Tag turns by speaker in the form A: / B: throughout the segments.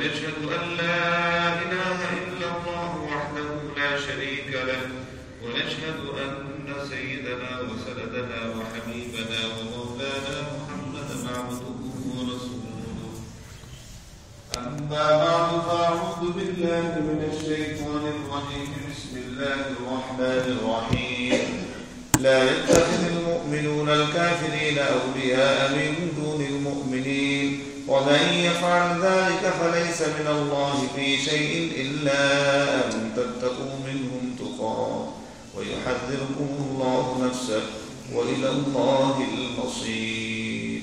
A: ونشهد أن لا إله إلا الله وحده لا شريك له ونشهد أن سيدنا وسندنا وحبيبنا ومولانا محمدا عبده ورسوله أما بعد فأعوذ بالله من الشيطان الرجيم بسم الله الرحمن الرحيم لا يتخذ المؤمنون الكافرين أولياء من دون المؤمنين ومن يفعل ذلك فليس من الله في شيء إلا أن تتقوا منهم تقاه ويحذركم الله نفسه وإلى الله المصير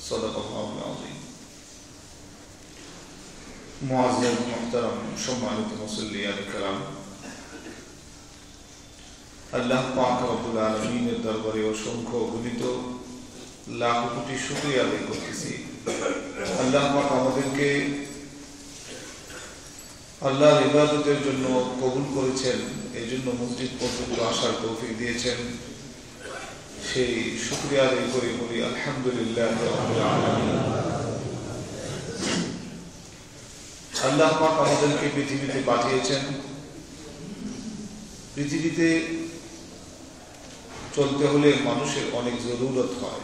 A: صدق الله العظيم معزز محترم সম্মানিত মুসল্লিয়ান کرام আল্লাহ পাক রব্বুল আলামিনের দরবারে অসংখ্য গণিত লাখ কোটি শুকরিয়া আদায় করতেছি। আল্লাহ পাক আমাদেরকে আল্লাহর ইবাদতের জন্য কবুল করেছেন, এই জন্য মসজিদ পর্যন্ত আসার তৌফিক দিয়েছেন। সেই শুকরিয়া আদায় করে বলি আলহামদুলিল্লাহ রাব্বিল আলামিন। আল্লাহ পাক আমাদেরকে পৃথিবীতে পাঠিয়েছেন। পৃথিবীতে চলতে হলে মানুষের অনেক জরুরত হয়,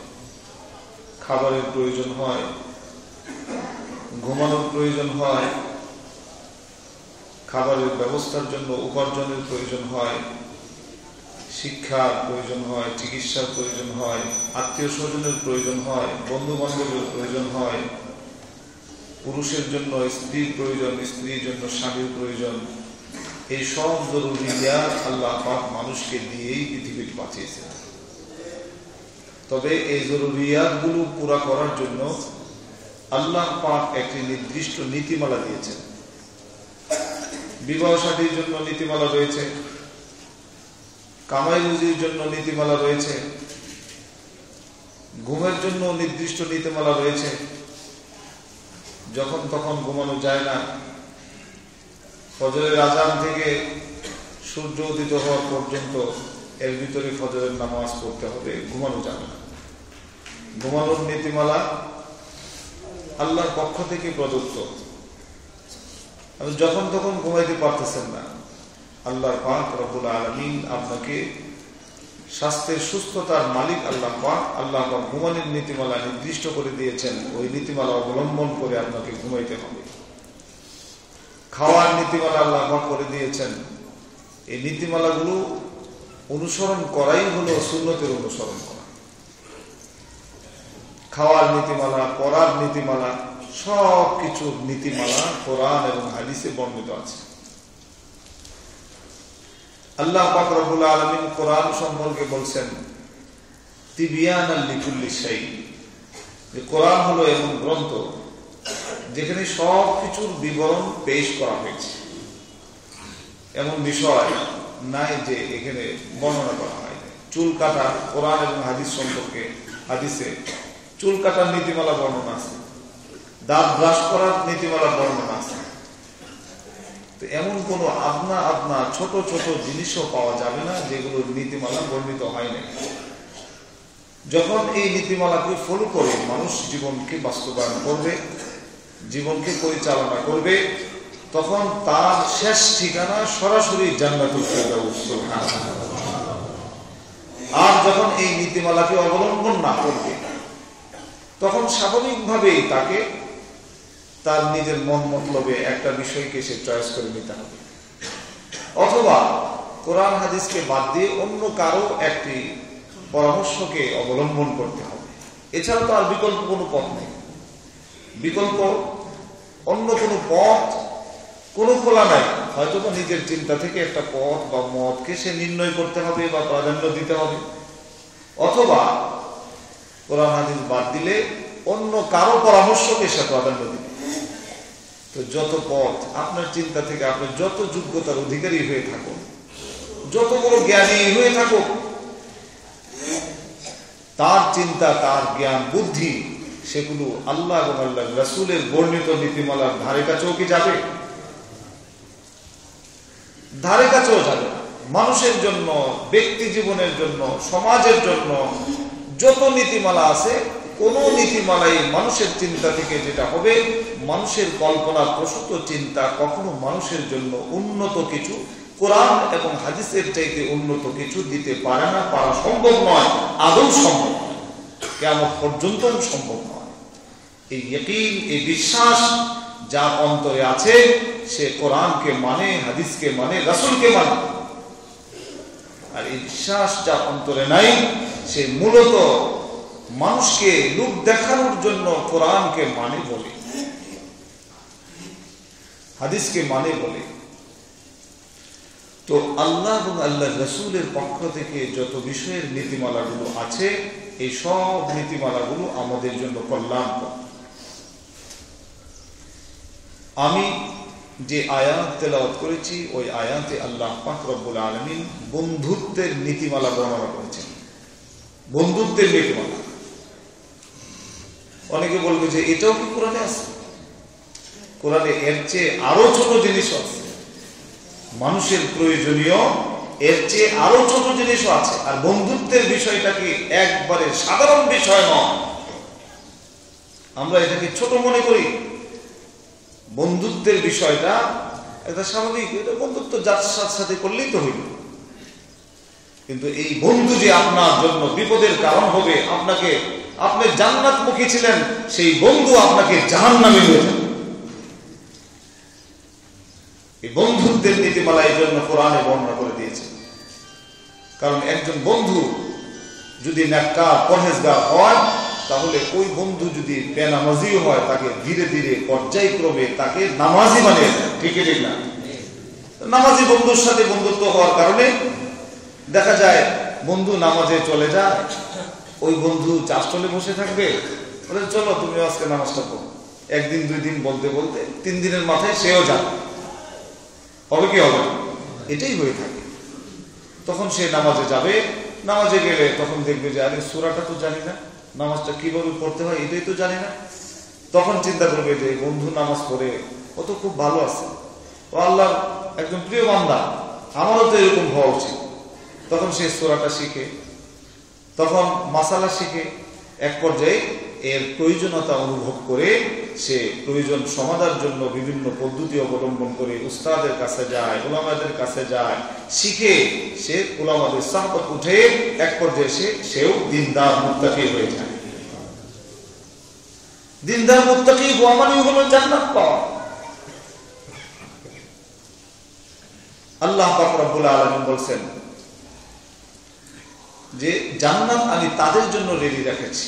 A: খাবারের প্রয়োজন হয়, ঘুমানোর প্রয়োজন হয়, খাবারের ব্যবস্থার জন্য উপার্জনের প্রয়োজন হয়, শিক্ষার প্রয়োজন হয়, চিকিৎসার প্রয়োজন হয়, আত্মীয় স্বজনের প্রয়োজন হয়, বন্ধু বান্ধবের প্রয়োজন হয়, পুরুষের জন্য স্ত্রীর প্রয়োজন, স্ত্রীর জন্য স্বামীর প্রয়োজন। এই সব জরুরিয়াত আল্লাহ পাক মানুষকে দিয়েই পৃথিবীতে পাঠিয়েছেন। তবে এই জরুরিয়াতগুলো পুরা করার জন্য আল্লাহ পাক একটি নির্দিষ্ট নীতিমালা দিয়েছেন। বিবাহ শাদীর জন্য নীতিমালা রয়েছে, কামাই রুজির জন্য নীতিমালা রয়েছে, ঘুমের জন্য নির্দিষ্ট নীতিমালা রয়েছে। যখন তখন ঘুমানো যায় না, ফজরের আযান থেকে সূর্য উদিত হওয়া পর্যন্ত এর ভিতরে ফজরের নামাজ পড়তে হবে, ঘুমানো যাবে না। ঘুমানোর নীতিমালা আল্লাহর পক্ষ থেকে প্রদত্ত। যখন তখন ঘুমাইতে পারতেছেন না, আল্লাহর পাক রব্বুল আলামিন আপনাকে স্বাস্থ্যের সুস্থতার মালিক আল্লাহ পাক ঘুমানোর নীতিমালা নির্দিষ্ট করে দিয়েছেন। ওই নীতিমালা অবলম্বন করে আপনাকে ঘুমাইতে হবে। খাওয়ার নীতিমালা আল্লাহ পাক করে দিয়েছেন। এই নীতিমালাগুলো অনুসরণ করাই হলো সুন্নতের অনুসরণ করা। খাওয়ার নীতিমালা, পড়ার নীতিমালা, সব কিছুর নীতিমালা কোরআন এবং হাদিসে বর্ণিত আছে। আল্লাহ পাক রব্বুল আলামিন কোরআন সম্পর্কে বলছেন তিবিয়ানাল লিকুল্লি শাই। কোরআন হলো এমন গ্রন্থ যেখানে সব কিছুর বিবরণ পেশ করা হয়েছে। এমন বিষয় নাই যে এখানে বর্ণনা করা হয়। চুল কাটা, কোরআন এবং হাদিস সম্পর্কে হাদিসে চুল কাটার নীতিমালা বর্ণনা আছে, দাঁত ব্রাশ করার নীতিমালা বর্ণনা আছে। তো এমন কোন আপনা ছোট ছোট জিনিসও পাওয়া যাবে না যেগুলোর নীতিমালা বর্ণিত হয় না। যখন এই নীতিমালাকে ফলো করে মানুষ জীবনকে বাস্তবায়ন করবে, জীবনকে পরিচালনা করবে, তখন তার শেষ ঠিকানা সরাসরি জান্নাতুল ফেরদাউস। আর যখন এই নীতিমালাকে অবলম্বন না করবে, তখন স্বাভাবিকভাবেই তাকে তার নিজের মন মতলবে একটা বিষয়কে সে চয়েস করে নিতে হবে, অথবা কোরআন হাদিসকে বাদ দিয়ে অন্য কারো একটি পরামর্শকে অবলম্বন করতে হবে। এছাড়া তো আর বিকল্প কোনো পথ নেই। বিকল্প অন্য কোনো পথ কোনো খোলা নাই। হয়তো বা নিজের চিন্তা থেকে একটা পথ বা মতকে সে নির্ণয় করতে হবে বা প্রাধান্য দিতে হবে, অথবা কোরআন হাদিস বাদ দিলে অন্য কারো পরামর্শকে সে প্রাধান্য দিবে। তো যত পথ আপনার চিন্তা থেকে আপনি যত যোগ্যতার অধিকারী হয়ে থাকুন, যত বড় জ্ঞানী হয়ে থাকুক, তার চিন্তা, তার জ্ঞান, বুদ্ধি সেগুলো আল্লাহ এবং আল্লাহ রাসূলের বর্ণিত নীতিমালার ধারে কাছেও কি যাবে? ধারে কাছেও যাবে না। মানুষের জন্য, ব্যক্তি জীবনের জন্য, সমাজের জন্য যত নীতিমালা আছে কোন নীতিমালাই মানুষের চিন্তা থেকে যেটা হবে, মানুষের কল্পনা প্রসূত চিন্তা কখনো মানুষের জন্য উন্নত কিছু, কোরআন এবং হাদিসের চাইতে উন্নত কিছু দিতে পারে না, পারা সম্ভব নয়, আদৌ সম্ভব নয়, কিয়ামত পর্যন্ত সম্ভব নয়। এই ইয়াকিন, এই বিশ্বাস যার অন্তরে আছে, সে কোরআনকে মানে, হাদিসকে মানে, রাসূলকে মানে। আর এই বিশ্বাস যার অন্তরে নাই, সে মূলত মানুষকে লোক দেখানোর জন্য কোরআনকে মানে বলে, হাদিসকে মানে বলে। তো আল্লাহ এবং আল্লাহ রাসূলের পক্ষ থেকে যত বিষয়ের নীতিমালাগুলো আছে, এই সব নীতিমালাগুলো আমাদের জন্য কল্যাণকর। আমি যে আয়াত তেলাওয়াত করেছি, ওই আয়াতে আল্লাহ পাক রব্বুল আলামিন বন্ধুত্বের নীতিমালা বর্ণনা করেছেন। বন্ধুত্বের নীতিমালা, অনেকে বলবে যে এটাও কি কোরআনে আছে? কোরআনে এর চেয়ে আরো ছোট জিনিস আছে, মানুষের প্রয়োজনীয় এর চেয়ে আরো ছোট জিনিসও আছে। আর বন্ধুত্বের বিষয়টা কি একবারে সাধারণ বিষয় নয়, আমরা এটাকে ছোট মনে করি। বন্ধুত্বের বিষয়টা একটা স্বাভাবিক, এটা বন্ধুত্ব যার সাথে করলেই তো হইল। কিন্তু এই বন্ধু যে আপনার জন্য বিপদের কারণ হবে, আপনাকে, আপনি জান্নাতমুখী ছিলেন, সেই বন্ধু আপনাকে জাহান্নামে নিয়ে যাবে। এই বন্ধুত্বের নীতিমালা এই জন্য কোরআনে বর্ণনা করে দিয়েছে। কারণ একজন বন্ধু যদি নেককার পরহেজগার হয়, তাহলে ওই বন্ধু যদি বেনামাজিও হয়, তাকে ধীরে ধীরে পর্যায়ক্রমে তাকে নামাজি বানিয়ে দেয়। ঠিক না? নামাজি বন্ধুর সাথে বন্ধুত্ব হওয়ার কারণে দেখা যায় বন্ধু নামাজে চলে যায়, ওই বন্ধু চাষটলে বসে থাকবে, বলে চলো তুমি আজকে নামাজটা পড়ো। একদিন দুই দিন বলতে বলতে 3 দিনের মাথায় সেও যাবে। হবে কি হবে? এটাই হয়ে থাকে। তখন সে নামাজে যাবে, নামাজে গেলে তখন দেখবে যে আরে সূরাটা তো জানি না, নামাজটা কিভাবে পড়তে হয় এটাই তো জানি না। তখন চিন্তা করবে যে বন্ধু নামাজ পড়ে ও তো খুব ভালো আছে, ও আল্লাহর একজন প্রিয় বান্দা, আমারও তো এরকম হওয়া উচিত। তখন সে সূরাটা শিখে, তখন মাসালা শিখে, এক পর্যায়ে এর প্রয়োজনীয়তা অনুভব করে সে প্রয়োজন সমাধানের জন্য বিভিন্ন পদ্ধতি অবলম্বন করে উস্তাদের কাছে যায়, উলামাদের কাছে যায়, শিখে সে উলামাদের সাহবত উঠে এক পর্যায়ে সেও দিনদার মুত্তাকি হয়ে যায়। দিনদার মুত্তাকি হওয়া মানেই হলো জান্নাত পাওয়া। আল্লাহ পাক রব্বুল আলামিন বলছেন যে জান্নাত আমি তাদের জন্য রেডি রেখেছি,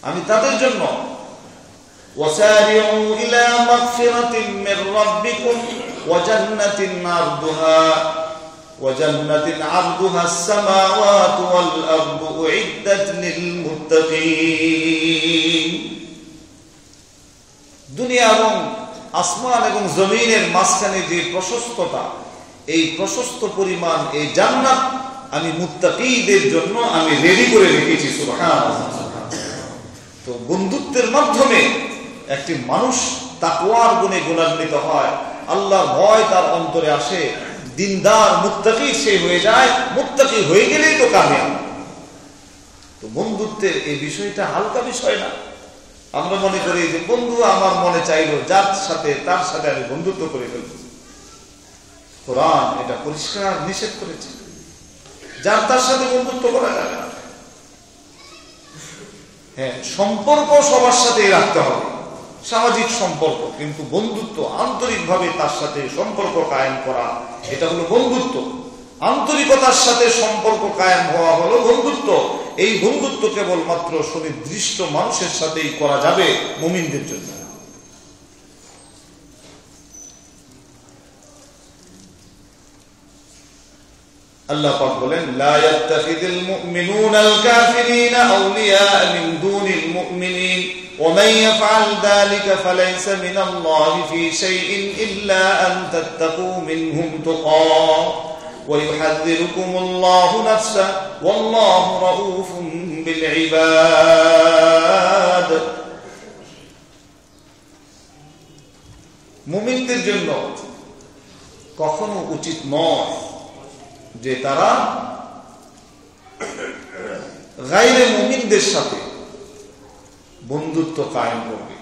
A: আমি তাদের জন্য। ওয়াসারিউ ইলা মাগফিরাতিন মির রাব্বিকুম ওয়া জান্নাতিন আরদুহা আস-সামাওয়াতু ওয়াল আরদু উইদ্দাত লিল মুত্তাকিন। দুনিয়া এবং আসমান এবং জমিনের মাঝখানে যে প্রশস্ততা, এই প্রশস্ত পরিমাণ এই জান্নাত আমি মুত্তাকিদের জন্য আমি রেডি করে রেখেছি। সুবহানাল্লাহ। তো বন্ধুত্বের মাধ্যমে একটি মানুষ তাকওয়ার গুণে গুণান্বিত হয়, আল্লাহর ভয় তার অন্তরে আসে, দিনদার মুত্তাকি সে হয়ে যায়। মুত্তাকি হয়ে গেলেই তো কামিয়াব। তো বন্ধুত্বের এই বিষয়টা হালকা বিষয় না। আমরা মনে করি যে বন্ধু আমার মনে চাইলো, যার সাথে তার সাথে আমি বন্ধুত্ব করে ফেলব। কোরআন এটা পরিষ্কার নিষেধ করেছে, যার তার সাথে বন্ধুত্ব করা যাবে না। হ্যাঁ, সম্পর্ক সবার সাথে রাখতে হবে, সামাজিক সম্পর্ক, কিন্তু বন্ধুত্ব আন্তরিকভাবে তার সাথে সম্পর্ক কায়েম করা, এটা হলো বন্ধুত্ব। আন্তরিকতার সাথে সম্পর্ক কায়েম হওয়া হলো বন্ধুত্ব। এই বন্ধুত্ব কেবলমাত্র সুনির্দিষ্ট মানুষের সাথেই করা যাবে, মুমিনদের জন্য। আল্লাহ পাক বলেন, লা ইয়াত্তাখিযুল মুমিনুনাল কাফিরিনা আউলিয়া মিন দুনিল মুমিনিন ওয়া মান ইয়াফআল যালিকা ফালাইসা মিনাল্লাহি ফি শাইইন ইল্লা আন তাত্তাকু মিনহুম তুকা ওয়া ইউহাযযিরুকুমুল্লাহু নাফসা ওয়াল্লাহু রাউফুন বিল ইবাদ। মুমিনদের জন্য কখনো উচিত নয় যে তারা গায়রে মুমিনদের সাথে বন্ধুত্ব কায়েম করবে।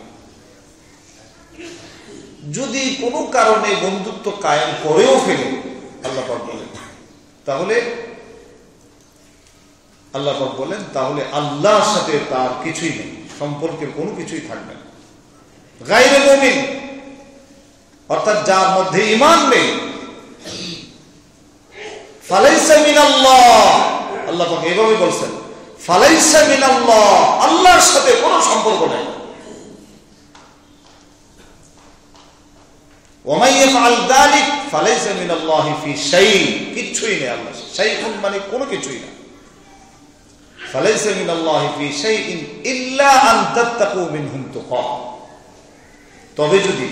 A: যদি কোনো কারণে বন্ধুত্ব কায়েম করেও ফেলে আল্লাহ পাক বলেন, তাহলে আল্লাহ পাক বলেন তাহলে আল্লাহর সাথে তার কিছুই নেই, সম্পর্কের কোনো কিছুই থাকবে না। গায়রে মুমিন অর্থাৎ যার মধ্যে ঈমান নেই, ফালাইসা মিনাল্লাহ, আল্লাহ পাক এভাবে বলছেন, ফালাইসা মিনাল্লাহ, আল্লাহর সাথে কোনো সম্পর্ক নেই। ওয়া মান ইয়াফআল যালিক ফালাইসা মিনাল্লাহি ফি শাই, কিছুই নেই আল্লাহ, শাইউন মানে কোনো কিছুই না। ফালাইসা মিনাল্লাহি ফি শাইইন ইল্লা আন তাত্তাকু মিনহুম তুকা, তবে যদি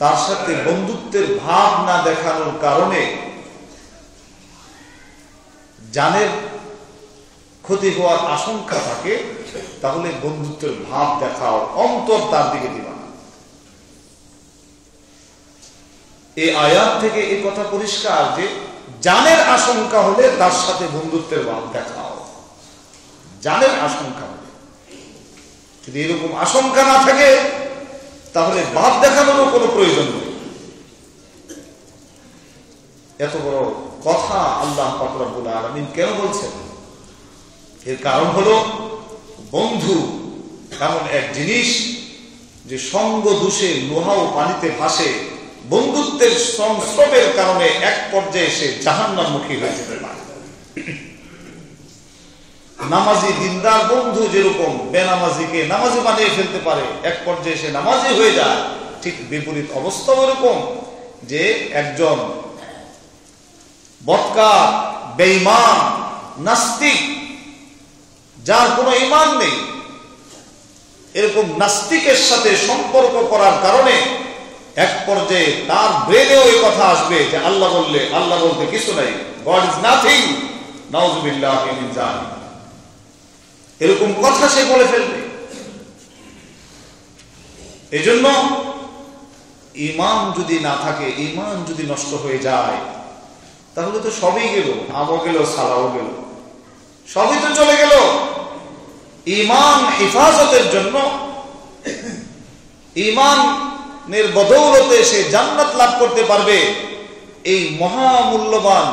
A: তার সাথে বন্ধুত্বের ভাব না দেখানোর কারণে জানের ক্ষতি হওয়ার আশঙ্কা থাকে, তাহলে বন্ধুত্বের ভাব দেখাও, অন্তর তার দিকে দিবা না। এই আয়াত থেকে এই কথা পরিষ্কার যে জানের আশঙ্কা হলে তার সাথে বন্ধুত্বের ভাব দেখাও, জানের আশঙ্কা হলে। যদি এরকম আশঙ্কা না থাকে তাহলে ভাব দেখানোরও কোনো প্রয়োজন নেই। এত বড় কথা আল্লাহ পাক রব্বুল আলামিন কেন বলছেন? এর কারণ হলো বন্ধু এমন এক জিনিস যে সঙ্গ দোষে লোহা ও পানিতে ভাসে, বন্ধুত্বের সংস্রবের কারণে এক পর্যায়ে সে জাহান্নামমুখী হয়ে যেতে পারে। নামাজি দিনদার বন্ধু যেরকম বেনামাজিকে নামাজি বানিয়ে ফেলতে পারে, এক পর্যায়ে সে নামাজি হয়ে যায়, ঠিক বিপরীত অবস্থা ওরকম যে একজন বদকার, বেঈমান, নাস্তিক, যার কোনো ঈমান নেই, এরকম নাস্তিকের সাথে সম্পর্ক করার কারণে এক পর্যায়ে তার ব্রেনেও এই কথা আসবে যে আল্লাহ বললে, আল্লাহ বলতে কিছু নাই, গড ইজ নাথিং, নাউযুবিল্লাহি মিন যালিক, এরকম কথা সে বলে ফেলবে। এজন্য ঈমান যদি না থাকে, ঈমান যদি নষ্ট হয়ে যায়, তাহলে তো সবই গেল, আমও গেল, সালাও গেল, সবই তো চলে গেল। ঈমান হেফাজতের জন্য, ঈমানের বদৌলতে সে জান্নাত লাভ করতে পারবে। এই মহামূল্যবান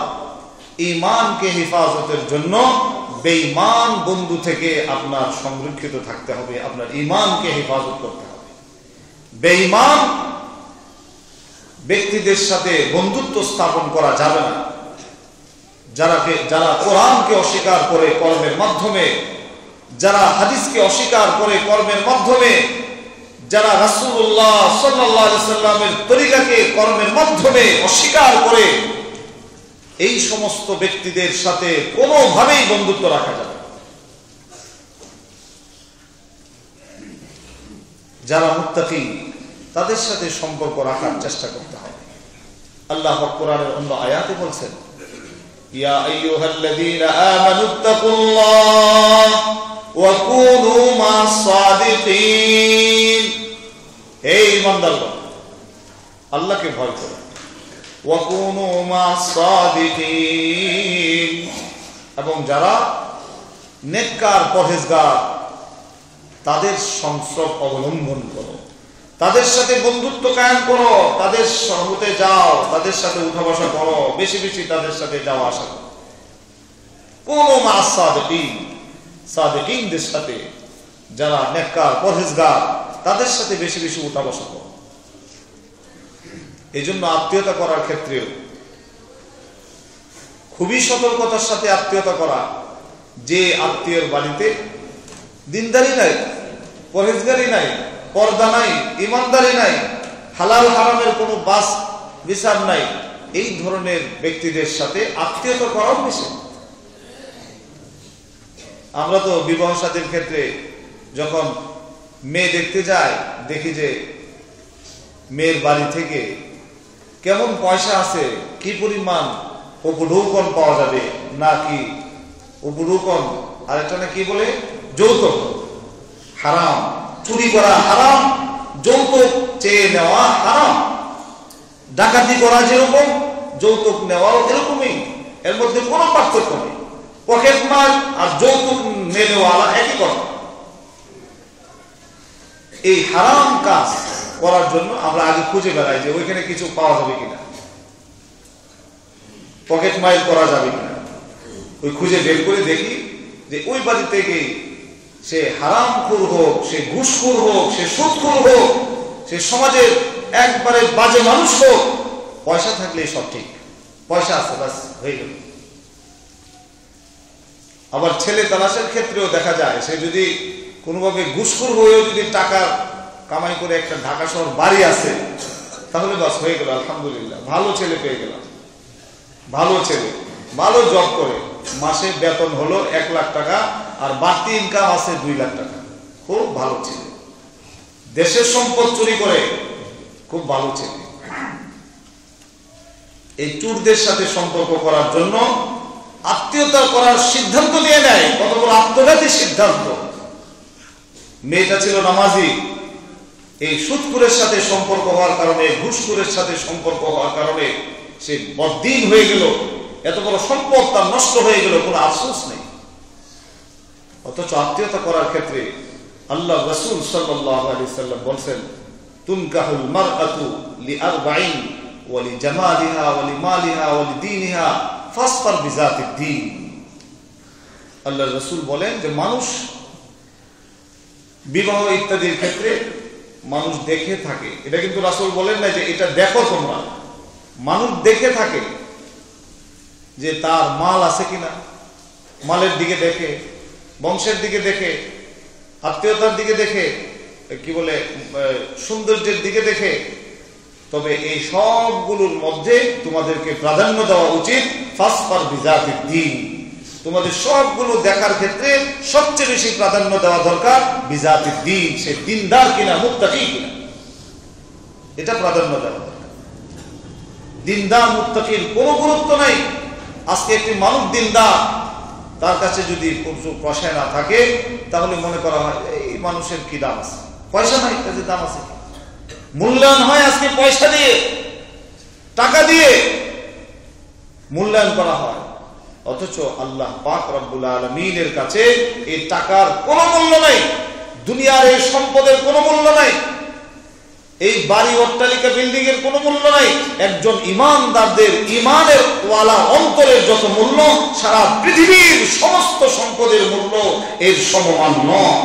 A: ঈমানকে হেফাজতের জন্য বেঈমান বন্ধু থেকে আপনার সংরক্ষিত থাকতে হবে, আপনার ঈমানকে হেফাজত করতে হবে। বেঈমান ব্যক্তিদের সাথে বন্ধুত্ব স্থাপন করা যাবে না। যারা কোরআনকে অস্বীকার করে কর্মের মাধ্যমে, যারা হাদিসকে অস্বীকার করে কর্মের মাধ্যমে, যারা রাসূলুল্লাহ সাল্লাল্লাহু আলাইহি সাল্লামের তরিকাকে কর্মের মাধ্যমে অস্বীকার করে, এই সমস্ত ব্যক্তিদের সাথে কোনোভাবেই বন্ধুত্ব রাখা যাবে না। যারা মুত্তাকি তাদের সাথে সম্পর্ক রাখার চেষ্টা করতে হবে। আল্লাহ পাক কোরআনের অন্য আয়াতে বলছেন, ইয়া আইয়ুহাল্লাযীনা আমানুত্তাকুল্লাহ ওয়া কুনু মা'আস সাদিকিন, হে ঈমানদারগণ, আল্লাহকে ভয় করো, ওয়া কুনু মা'আস সাদিকিন, এবং যারা নেককার পরহেজগার তাদের সংস্রব অবলম্বন করো, তাদের সাথে বন্ধুত্ব কায়েম করো, তাদের সহমতে যাও, তাদের সাথে উঠা বসা করো, বেশি বেশি তাদের সাথে যাওয়া আসা করো। কোন মা'আস সাদিকিন, সাদিকিনদের সাথে, যারা নেককার পরহেজগার তাদের সাথে বেশি বেশি উঠা বসা করো। এই জন্য আত্মীয়তা করার ক্ষেত্রেও খুবই সতর্কতার সাথে আত্মীয়তা করা। যে আত্মীয়ের বাড়িতে দিনদারি নাই, পরহেজগারি নাই, পর্দা নাই, ইমানদারি নাই, হালাল হারামের কোনো বাস বিচার নাই, এই ধরনের ব্যক্তিদের সাথে আত্মীয়তা করাও নিষেধ। আমরা তো বিবাহ সাথীর ক্ষেত্রে যখন মেয়ে দেখতে যাই, দেখি যে মেয়ের বাড়ি থেকে কেমন পয়সা আছে, কি পরিমাণ উপঢৌকন পাওয়া যাবে, নাকি উপঢৌকন আর একটা না কি বলে যৌতুক, হারাম, চুরি করা হারাম, যৌতুক চেয়ে নেওয়া হারাম, ডাকাতি করা যেরকম যৌতুক নেওয়াও এরকমই, এর মধ্যে কোনো পার্থক্য নেই। পকেট মার আর যৌতুক নেওয়ালা একই কথা। এই হারাম কাজ করার জন্য আমরা আগে খুঁজে বেড়াই যে ওইখানে কিছু পাওয়া যাবে কিনা, পকেট মাইল করা যাবে কিনা। ওই খুঁজে বের করে দেখি যে ওই বাড়ি থেকে সে হারামখোর হোক, সে ঘুষখোর হোক, সে সুদখোর হোক, সে সমাজের একবারে বাজে মানুষ হোক, পয়সা থাকলেই সব ঠিক, পয়সা আছে বাস হয়ে গেল। আবার ছেলে তালাশের ক্ষেত্রেও দেখা যায় সে যদি কোনোভাবে ঘুষখোর হয়েও যদি টাকা কামাই করে একটা ঢাকা শহর বাড়ি আছে, তাহলে বাস হয়ে গেল, আলহামদুলিল্লাহ, ভালো ছেলে পেয়ে গেলাম। ভালো ছেলে, ভালো জব করে, মাসে বেতন হলো 1 লাখ টাকা আর বাড়তি ইনকাম আছে 2 লাখ টাকা, খুব ভালো ছেলে। দেশের সম্পদ চুরি করে, খুব ভালো ছেলে। এই চোরদের সাথে সম্পর্ক করার জন্য আত্মীয়তা করার সিদ্ধান্ত নিয়ে নেয়, কত বড় আত্মঘাতী সিদ্ধান্ত। মেয়েটা ছিল নামাজি, এই সুদখোরের সাথে সম্পর্ক হওয়ার কারণে, ঘুষখোরের সাথে সম্পর্ক হওয়ার কারণে সে বদ্দিন হয়ে গেল, এত বড় সম্পদ তার নষ্ট হয়ে গেল, কোনো আফসোস নেই। অথচ আত্মীয়তা করার ক্ষেত্রে আল্লাহ রাসূল সাল্লাল্লাহু আলাইহি ওয়াসাল্লাম বলেন, তুনকাহুল মারআতু লিআরবাঈন ওয়া লিজামালিহা ওয়া লিমালিহা ওয়া লিদীনিহা ফাসফার বিযাতিদ দ্বীন। আল্লাহ রাসূল বলেন যে মানুষ বিবাহ ইত্যাদির ক্ষেত্রে মানুষ দেখে থাকে। এটা কিন্তু রাসূল বলেন না যে এটা দেখো তোমরা, মানুষ দেখে থাকে যে তার মাল আছে কিনা, মালের দিকে দেখে, বংশের দিকে দেখে, আত্মীয়তার দিকে দেখে, কি বলে সৌন্দর্যের দিকে দেখে। তবে এই সবগুলোর মধ্যে তোমাদেরকে প্রাধান্য দেওয়া উচিত ফাসফার বিযাতিদ দ্বীন। তোমাদের সবগুলো দেখার ক্ষেত্রে সবচেয়ে বেশি প্রাধান্য দেওয়া দরকার বিযাতিদ দ্বীন, সে দিনদার কিনা, মুত্তাকি কিনা, এটা প্রাধান্য দেওয়া দরকার। দিনদার মুত্তাকির কোনো গুরুত্ব নাই। আজকে একটি মানুষ দিনদার, তার কাছে যদি প্রচুর পয়সা না থাকে তাহলে মনে করা হয় এই মানুষের কি দাম আছে, পয়সা নাই কাছে দাম আছে। মূল্যায়ন হয় আজকে পয়সা দিয়ে, টাকা দিয়ে মূল্যায়ন করা হয়। অথচ আল্লাহ পাক রব্বুল আলামিনের কাছে এই টাকার কোনো মূল্য নাই, দুনিয়ার এই সম্পদের কোনো মূল্য নাই, এই বাড়ি অট্টালিকা বিল্ডিং এর কোনো মূল্য নাই। একজন ঈমানদারদের ঈমানের ওয়ালা অন্তরের যত মূল্য, সারা পৃথিবীর সমস্ত সম্পদের মূল্য এর সমমান নয়।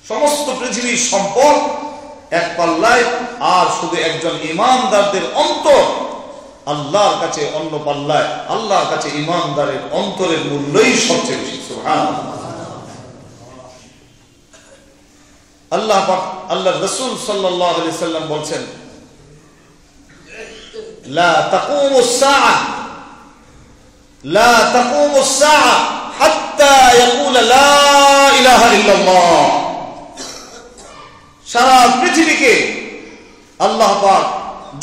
A: সমস্ত পৃথিবীর সম্পদ এক পাল্লায়, আর শুধু একজন ঈমানদারদের অন্তর আল্লাহর কাছে অন্য পাল্লায়। আল্লাহর কাছে ঈমানদারের অন্তরের মূল্যই সবচেয়ে বেশি। সুবহানাল্লাহ। আল্লাহ পাক, আল্লাহ রাসূল সাল্লাল্লাহু আলাইহি ওয়াসাল্লাম বলেন, লা তাকুমুস সাআ লা তাকুমুস সাআ হাত্তা ইয়াকুলা লা ইলাহা ইল্লাল্লাহ। সারা পৃথিবীকে আল্লাহ পাক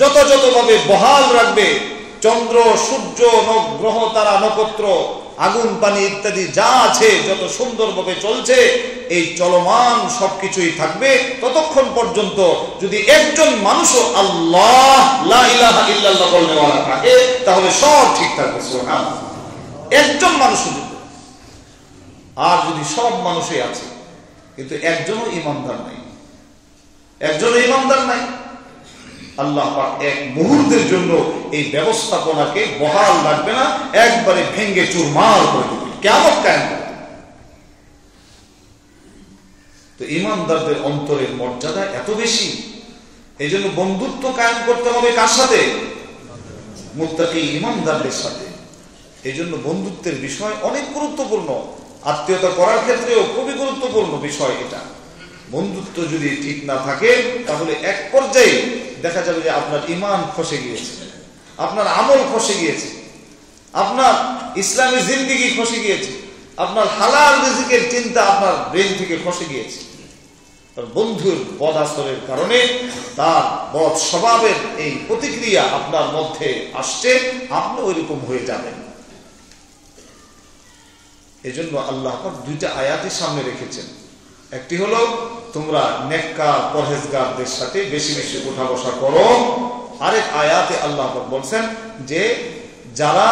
A: যথাযথভাবে বহাল রাখবে। চন্দ্র, সূর্য, গ্রহ, তারা, নক্ষত্র, আগুন, পানি ইত্যাদি যা আছে যত সুন্দরভাবে চলছে, এই চলমান সবকিছুই থাকবে ততক্ষণ পর্যন্ত যদি একজন মানুষও আল্লাহ লা ইলাহা ইল্লাল্লাহ বলনেওয়ালা থাকে, তাহলে সব ঠিক থাকবে। সুবহানাল্লাহ। একজন মানুষ যদি, আর যদি সব মানুষই আছে কিন্তু একজনও ঈমানদার নাই, একজনও ঈমানদার নাই, আল্লাহ পাক এক মুহূর্তের জন্য এই ব্যবস্থাপনাকে বহাল রাখবে না, একবারে ভেঙ্গে চুরমার করে দেবে, কিয়ামত কায়েম করবে। তো ঈমানদারদের অন্তরের মর্যাদা এত বেশি, এই জন্য বন্ধুত্ব কায়েম করতে হবে কার সাথে? মুত্তাকি ঈমানদারদের সাথে। এই জন্য বন্ধুত্বের বিষয় অনেক গুরুত্বপূর্ণ, আত্মীয়তা করার ক্ষেত্রেও খুবই গুরুত্বপূর্ণ বিষয় এটা। বন্ধুত্ব যদি ঠিক না থাকে তাহলে এক পর্যায়ে দেখা যাবে যে আপনার ঈমান খসে গিয়েছে, আপনার আমল খসে গিয়েছে, আপনার ইসলামী জিন্দেগি খসে গিয়েছে, আপনার হালাল রিজিকের চিন্তা আপনার ব্রেন থেকে খসে গিয়েছে। তার বন্ধুর বদ আচরণের কারণে, তার বদ স্বভাবের এই প্রতিক্রিয়া আপনার মধ্যে আসছে, আপনি ওইরকম হয়ে যাবেন। এজন্য আল্লাহ পাক দুইটা আয়াতের সামনে রেখেছেন। একটি হলো তোমরা নেককার পরহেজগারদের সাথে বেশি বেশি উঠা বসা করো। আরেক আয়াতে আল্লাহ পাক বলছেন যে যারা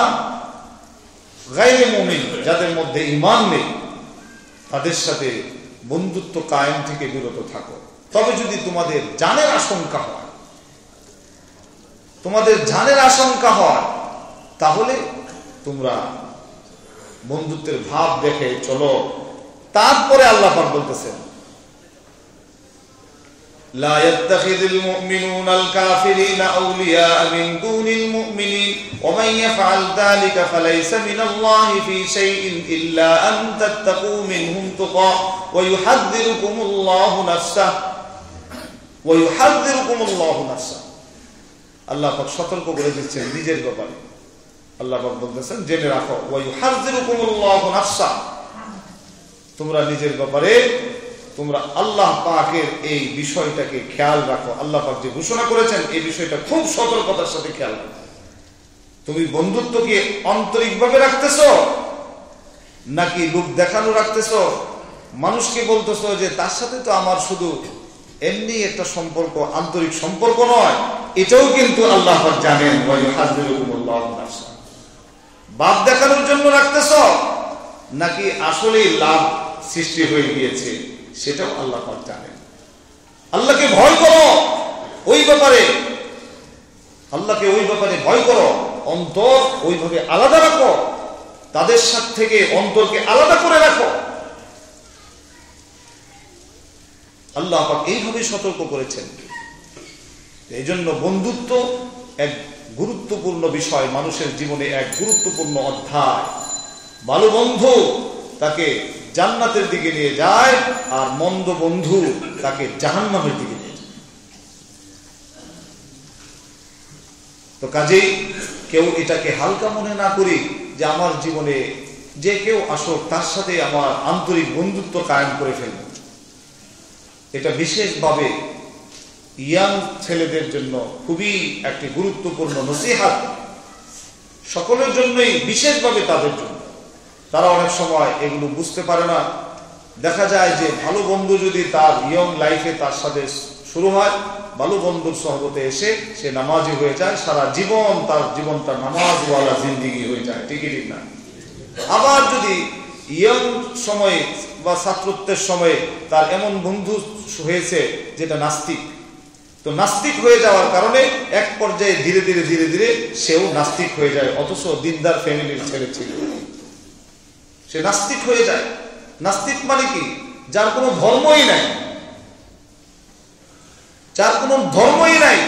A: গায়রে মুমিন, যাদের মধ্যে ঈমান নেই, তাদের সাথে বন্ধুত্ব কায়েম থেকে বিরত থাকো। তবে যদি তোমাদের জানের আশঙ্কা হয়, তোমাদের জানের আশঙ্কা হয়, তাহলে তোমরা বন্ধুত্বের ভাব দেখে চলো। তারপরে আল্লাহ পাক বলতেছেন, لا يتخذ المؤمنون الكافرين أولياء من دون المؤمنين ومن يفعل ذلك فليس من الله في شيء إلا أن تتقوا منهم تقى ويحذركم الله نفسه আল্লাহ পাক সতর্ক করে দিচ্ছেন নিজের ব্যাপারে। আল্লাহ পাক বলতেছেন জেনে রাখো, ওয়ায়ুহাযযিরুকুমুল্লাহু নাফসা, তোমরা নিজের ব্যাপারে তোমরা আল্লাহ পাকের এই বিষয়টাকে খেয়াল রাখো। আল্লাহ পাক যে ঘোষণা করেছেন এই বিষয়টা খুব সতর্কতার সাথে খেয়াল রাখো। তুমি বন্ধুত্বকে আন্তরিকভাবে রাখতেছো নাকি লোক দেখানো রাখতেছো? মানুষকে বলতেছো যে তার সাথে তো আমার শুধু এমনি একটা সম্পর্ক, আন্তরিক সম্পর্ক নয়, এটাও কিন্তু আল্লাহ পাক জানেন। ওয়ায়ুহাযযিরুকুমুল্লাহু নাফসা, বাপ দেখানোর জন্য রাখতেছো নাকি আসলেই লাভ সৃষ্টি হয়ে গিয়েছে, সেটাও আল্লাহ পাক জানেন। আল্লাহকে ভয় করো ওই ব্যাপারে, আল্লাহকে ওই ব্যাপারে ভয় করো, অন্তর ওইভাবে আলাদা রাখো, তাদের সাথে থেকে অন্তরকে আলাদা করে রাখো। আল্লাহ পাক এইভাবে সতর্ক করেছেন। এই জন্য বন্ধুত্ব এক গুরুত্বপূর্ণ বিষয়, মানুষের জীবনে এক গুরুত্বপূর্ণ অধ্যায়। ভালো বন্ধু তাকে জান্নাতের দিকে নিয়ে যায়, আর মন্দ বন্ধু তাকে জাহান্নামের দিকে নিয়ে যায়। তো কাজেই কেউ এটাকে হালকা মনে না করি যে আমার জীবনে যে কেউ আসুক তার সাথে আমার আন্তরিক বন্ধুত্ব কায়েম করে ফেলব। এটা বিশেষভাবে ইয়াং ছেলেদের জন্য খুবই একটি গুরুত্বপূর্ণ নসিহত, সকলের জন্যই, বিশেষভাবে তাদের জন্য। তারা অনেক সময় এগুলো বুঝতে পারে না। দেখা যায় যে ভালো বন্ধু যদি তার ইয়ং লাইফে তার সাথে শুরু হয়, ভালো বন্ধুর সহবতে এসে সে নামাজি হয়ে যায়, সারা জীবন তার জীবনটা নামাজওয়ালা জিন্দেগি হয়ে যায়, ঠিকই ঠিক না? আবার যদি ইয়ং সময়ে বা ছাত্রত্বের সময়ে তার এমন বন্ধু হয়েছে যেটা নাস্তিক, তো নাস্তিক হয়ে যাওয়ার কারণে এক পর্যায়ে ধীরে ধীরে ধীরে ধীরে সেও নাস্তিক হয়ে যায়, অথচ দিনদার ফ্যামিলির ছেলে ছিল, সে নাস্তিক হয়ে যায়। নাস্তিক মানে কি? যার কোনো ধর্মই নাই, যার কোনো ধর্মই নাই,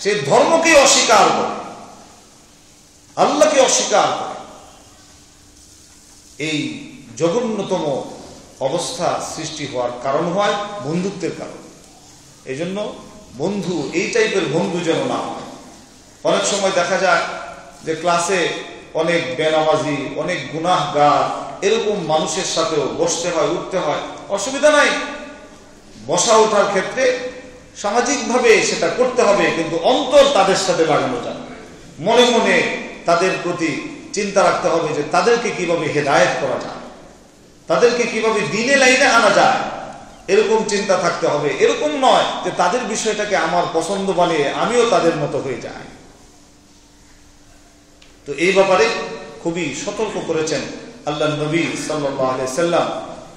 A: সে ধর্মকে অস্বীকার করে, আল্লাহকে অস্বীকার করে। এই জঘন্যতম অবস্থা সৃষ্টি হওয়ার কারণ হয় বন্ধুত্বের কারণ। এই জন্য বন্ধু, এই টাইপের বন্ধু যেন না হয়। অনেক সময় দেখা যায় যে ক্লাসে অনেক বেনামাজি, অনেক গুনাহগার, এরকম মানুষের সাথেও বসতে হয়, উঠতে হয়, অসুবিধা নাই। বসা ওঠার ক্ষেত্রে সামাজিকভাবে সেটা করতে হবে, কিন্তু অন্তর তাদের সাথে লাগানো যায়। মনে মনে তাদের প্রতি চিন্তা রাখতে হবে যে তাদেরকে কিভাবে হেদায়েত করা যায়, তাদেরকে কিভাবে দ্বীনে লাইনে আনা যায়, এরকম চিন্তা থাকতে হবে। এরকম নয় যে তাদের বিষয়টাকে আমার পছন্দ বানিয়ে আমিও তাদের মতো হয়ে যাই। তো এই ব্যাপারে খুবই সতর্ক করেছেন আল্লাহ নবী সাল্লাল্লাহু আলাইহি সাল্লাম।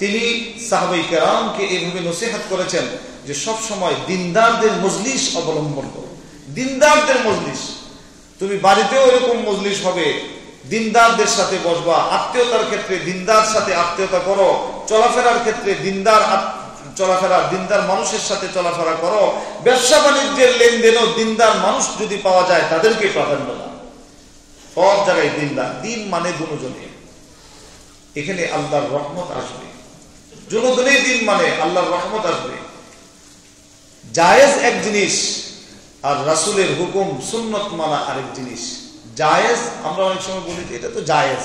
A: তিনি সাহাবায়ে কেরামকে এইভাবে নসিহত করেছেন যে সব সময় দিনদারদের মজলিস অবলম্বন করো। দিনদারদের মজলিস, তুমি বাড়িতেও এরকম মজলিস হবে, দিনদারদের সাথে বসবা, আত্মীয়তার ক্ষেত্রে দিনদার সাথে আত্মীয়তা করো, চলাফেরার ক্ষেত্রে দিনদার চলাফেরা, দিনদার মানুষের সাথে চলাফেরা করো, ব্যবসা বাণিজ্যের লেনদেনও দিনদার মানুষ যদি পাওয়া যায় তাদেরকে প্রাধান্য দাও। সব জায়গায় দিনদার, দিন মানে দুজনে, এখানে আল্লাহর রহমত আসবে। দুজনে দিন মানে আল্লাহর রহমত আসবে। জায়েজ এক জিনিস আর রাসূলের হুকুম সুন্নত মানা আরেক জিনিস। জায়েজ আমরা অনেক সময় বলি যে এটা তো জায়েজ।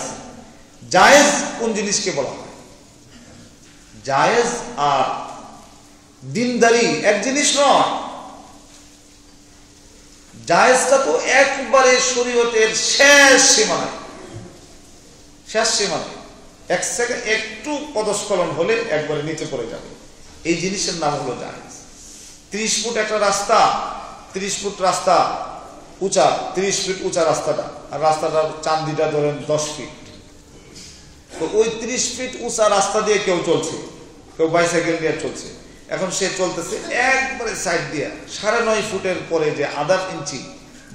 A: জায়েজ কোন জিনিসকে বলা হয়? জায়েজ আর দিনদারি এক জিনিস নয়। জায়েজটা তো একবারে শরীয়তের শেষ সীমানায়, শেষ সীমানায়, এক সেকেন্ড একটু পদস্খলন হলে একবারে নিচে পড়ে যাবে। এই জিনিসের নাম হলো জায়েজ। 30 ফুট একটা রাস্তা, 30 ফুট রাস্তা উঁচা, 30 ফিট উঁচা রাস্তাটা, আর রাস্তাটার চান্দিটা ধরেন 10 ফিট। তো ওই 30 ফিট উঁচা রাস্তা দিয়ে কেউ চলছে, কেউ বাইসাইকেল নিয়ে চলছে, এখন সে চলতেছে একবারে সাইড দিয়া 9.5 ফুটের পরে যে আধা ইঞ্চি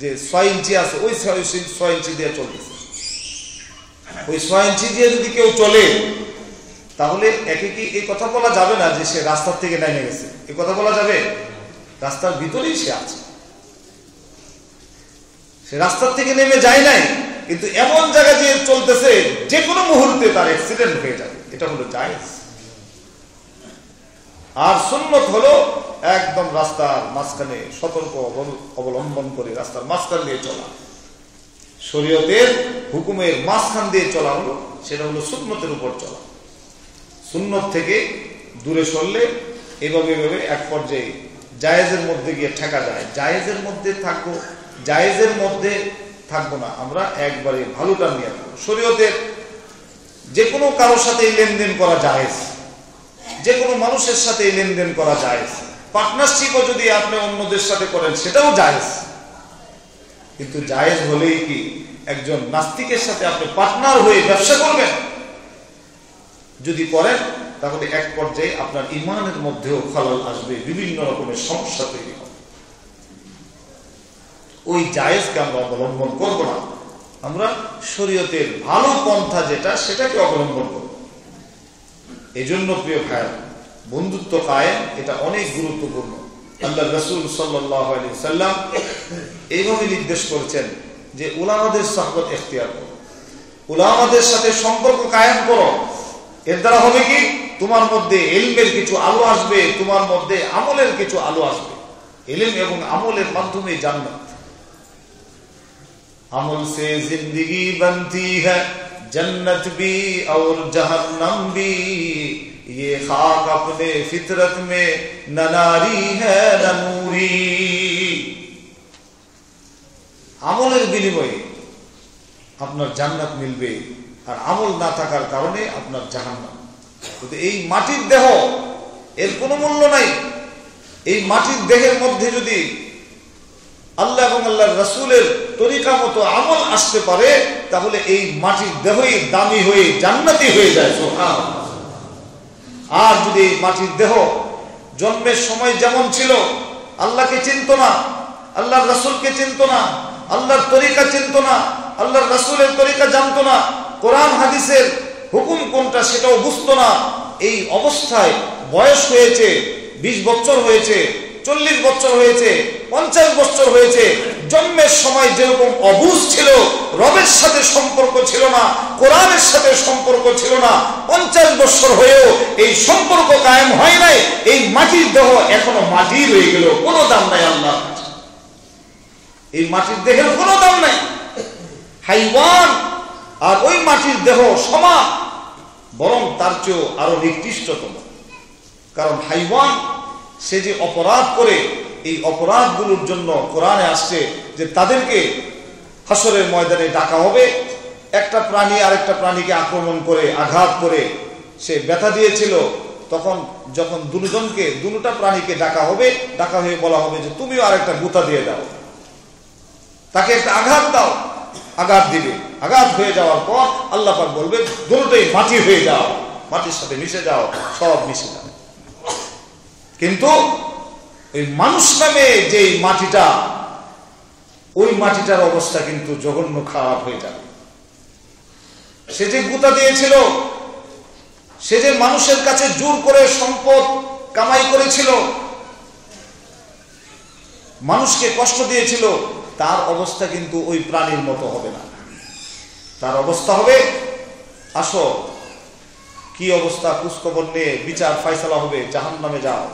A: যে 6 ইঞ্চি আছে ওই 6 ইঞ্চি দিয়ে চলতেছে। ওই 6 ইঞ্চি দিয়ে যদি কেউ চলে তাহলে একে কি এই কথা বলা যাবে না যে সে রাস্তার থেকে নেমে গেছে? এই কথা বলা যাবে? রাস্তার ভিতরেই সে আছে, সে রাস্তার থেকে নেমে যায় নাই, কিন্তু এমন জায়গায় যে চলতেছে যে কোনো মুহূর্তে তার অ্যাক্সিডেন্ট হয়ে যাবে। এটা হলো জায়েজ। আর সুন্নত হলো একদম রাস্তার মাঝখানে সতর্ক অবলম্বন করে রাস্তার মাঝখান দিয়ে চলা, শরীয়তের হুকুমের মাঝখান দিয়ে চলা হলো, সেটা হলো সুন্নতের উপর চলা। সুন্নত থেকে দূরে সরলে এভাবে এভাবে এক পর্যায়ে জায়েজের মধ্যে গিয়ে ঠেকা যায়। জায়েজের মধ্যে থাকবো, জায়েজের মধ্যে থাকবো না, আমরা একবারে ভালোটা নিয়ে আসবো। শরীয়তের যে কোনো কারোর সাথে লেনদেন করা জায়েজ, যে কোনো মানুষের সাথে লেনদেন করা জায়েজ। পার্টনারশিপও যদি আপনি অন্যদের সাথে করেন সেটাও জায়েজ, কিন্তু জায়েজ হলেই কি একজন নাস্তিকের সাথে আপনি পার্টনার হয়ে ব্যবসা করবেন? যদি করেন তাহলে এক পর্যায়ে আপনার ঈমানের মধ্যেও খলল আসবে, বিভিন্ন রকমের সমস্যা তৈরি হবে। ওই জায়েজকে আমরা অবলম্বন করব না, আমরা শরীয়তের ভালো পন্থা যেটা সেটাকে অবলম্বন করব। এই জন্য প্রিয় ভাই, বন্ধুত্ব কায়েম এটা অনেক গুরুত্বপূর্ণ। আল্লাহ রাসূল সাল্লাল্লাহু আলাইহি ওয়াসাল্লাম এইভাবে নির্দেশ করেছেন যে উলামাদের সুহবত ইখতিয়ার করো, উলামাদের সাথে সম্পর্ক কায়েম করো। এর দ্বারা হবে কি, তোমার মধ্যে ইলমের কিছু আলো আসবে, তোমার মধ্যে আমলের কিছু আলো আসবে। ইলম এবং আমলের মাধ্যমে জান্নাত। আমল সে জিंदगी बनती है जन्नत भी और जहन्नम भी ये खाक अपने फितरत में न नारी है न नूरी। আমলের বিনিময়ে আপনার জান্নাত মিলবে, আর আমল না থাকার কারণে আপনার জাহান্নাম। কিন্তু এই মাটির দেহ, এর কোনো মূল্য নাই। এই মাটির দেহের মধ্যে যদি আল্লাহ এবং আল্লাহর রাসূলের তরিকা মতো আমল আসতে পারে তাহলে এই মাটির দেহই দামি হয়ে জান্নাতি হয়ে যায়। সুবহানাল্লাহ। আর যদি এই মাটির দেহ জন্মের সময় যেমন ছিল, আল্লাহকে চিনত না, আল্লাহর রাসূলকে চিনত না, আল্লাহর তরিকা চিনত না, আল্লাহর রাসূলের তরিকা জানতো না, কোরআন হাদিসের হুকুম কোনটা সেটাও বুঝতো না, এই অবস্থায় বয়স হয়েছে 20 বছর হয়েছে, 40 বছর হয়েছে, 50 বছর হয়েছে, জন্মের সময় যেরকম অবুঝ ছিল, রবের সাথে সম্পর্ক ছিল না, কোরআনের সাথে সম্পর্ক ছিল না, 50 বছর হয়েও এই সম্পর্ক কায়েম হয় নাই, এই মাটির দেহ এখনো মাটি রয়ে গেল, কোনো দাম নাই আল্লাহর কাছে। এই মাটির দেহের কোনো দাম নাই। হাইওয়ান আর ওই মাটির দেহ সমান, বরং তার চেয়েও আরো নিকৃষ্টতম। কারণ হাইওয়ান সে যে অপরাধ করে, এই অপরাধগুলোর জন্য কোরআনে আসছে যে তাদেরকে হাসরের ময়দানে ডাকা হবে। একটা প্রাণী আরেকটা প্রাণীকে আক্রমণ করে, আঘাত করে সে ব্যথা দিয়েছিল, তখন যখন দুটা প্রাণীকে ডাকা হবে, ডাকা হয়ে বলা হবে যে তুমিও আরেকটা গুতা দিয়ে দাও, তাকে একটা আঘাত দাও। আঘাত দিবে, আঘাত হয়ে যাওয়ার পর আল্লাহ পাক বলবে দুটোই মাটি হয়ে যাও, মাটির সাথে মিশে যাও, সব মিশে যাও। কিন্তু এই মানুষ নামে যে মাটিটা, ওই মাটিটার অবস্থা কিন্তু জঘন্য খারাপ হয়ে যাবে। সে যে গুতা দিয়েছিল, সে যে মানুষের কাছে জোর করে সম্পদ কামাই করেছিল, মানুষকে কষ্ট দিয়েছিল, তার অবস্থা কিন্তু ওই প্রাণীর মতো হবে না। তার অবস্থা হবে, আসো কি অবস্থা, খোঁজখবর নিয়ে বিচার ফায়সালা হবে, জাহান্নামে যাও।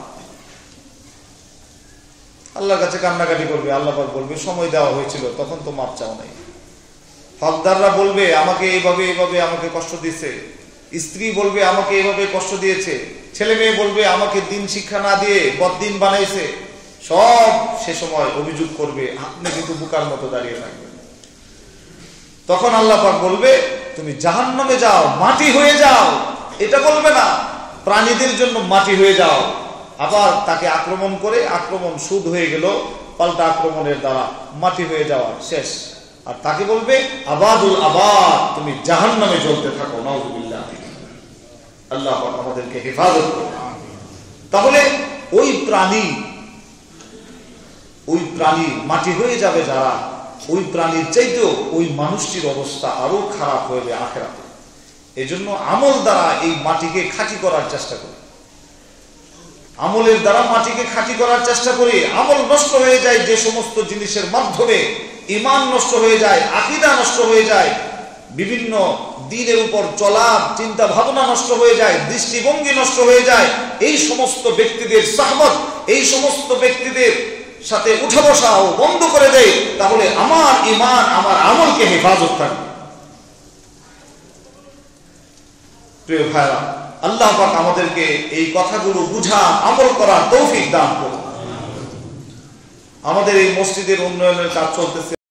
A: আল্লাহর কাছে কান্নাকাটি করবে, আল্লাহ পাক বলবে সময় দেওয়া হয়েছিল, তখন তো মাপ চাও নাই। হকদাররা বলবে আমাকে এইভাবে এইভাবে আমাকে কষ্ট দিয়েছে, স্ত্রী বলবে আমাকে এইভাবে কষ্ট দিয়েছে, ছেলে মেয়ে বলবে আমাকে দিন শিক্ষা না দিয়ে বদ্দিন বানাইছে। সব সে সময় অভিযোগ করবে, আপনি কিন্তু বোকার মতো দাঁড়িয়ে থাকবেন। তখন আল্লাহ পাক বলবে তুমি জাহান্নামে যাও, মাটি হয়ে যাও। এটা বলবে না প্রাণীদের জন্য মাটি হয়ে যাও, আবার তাকে আক্রমণ করে আক্রমণ সুদ হয়ে গেল, পাল্টা আক্রমণের দ্বারা মাটি হয়ে যাওয়া শেষ। আর তাকে বলবে আবাদুল আবাদ, তুমি জাহান্নামে জ্বলতে থাকো। নাউযুবিল্লাহ। আল্লাহ পাক আমাদেরকে হেফাজত করুন। তাহলে ওই প্রাণী মাটি হয়ে যাবে যারা, ওই প্রাণীর চাইতেও ওই মানুষটির অবস্থা আরো খারাপ হয়ে যাবে আখিরাতে। এই জন্য আমল দ্বারা এই মাটিকে খাঁটি করার চেষ্টা করি, আমলের দ্বারা মাটিকে খাঁটি করার চেষ্টা করি। আমল নষ্ট হয়ে যায় যে সমস্ত জিনিসের মাধ্যমে, ঈমান নষ্ট হয়ে যায়, আকীদা নষ্ট হয়ে যায়, বিভিন্ন দ্বীনের উপর চলার চিন্তা ভাবনা নষ্ট হয়ে যায়, দৃষ্টিভঙ্গি নষ্ট হয়ে যায়, এই সমস্ত ব্যক্তিদের সাহবত, এই সমস্ত ব্যক্তিদের সাথে উঠা বসাও বন্ধ করে দেয়, তাহলে আমার ঈমান, আমার আমলকে হেফাজত থাকবে। প্রিয় ভাইরা, আল্লাহ পাক আমাদেরকে এই কথাগুলো বুঝা আমল করার তৌফিক দান করুন। আমাদের এই মসজিদের উন্নয়নের কাজ চলতেছে।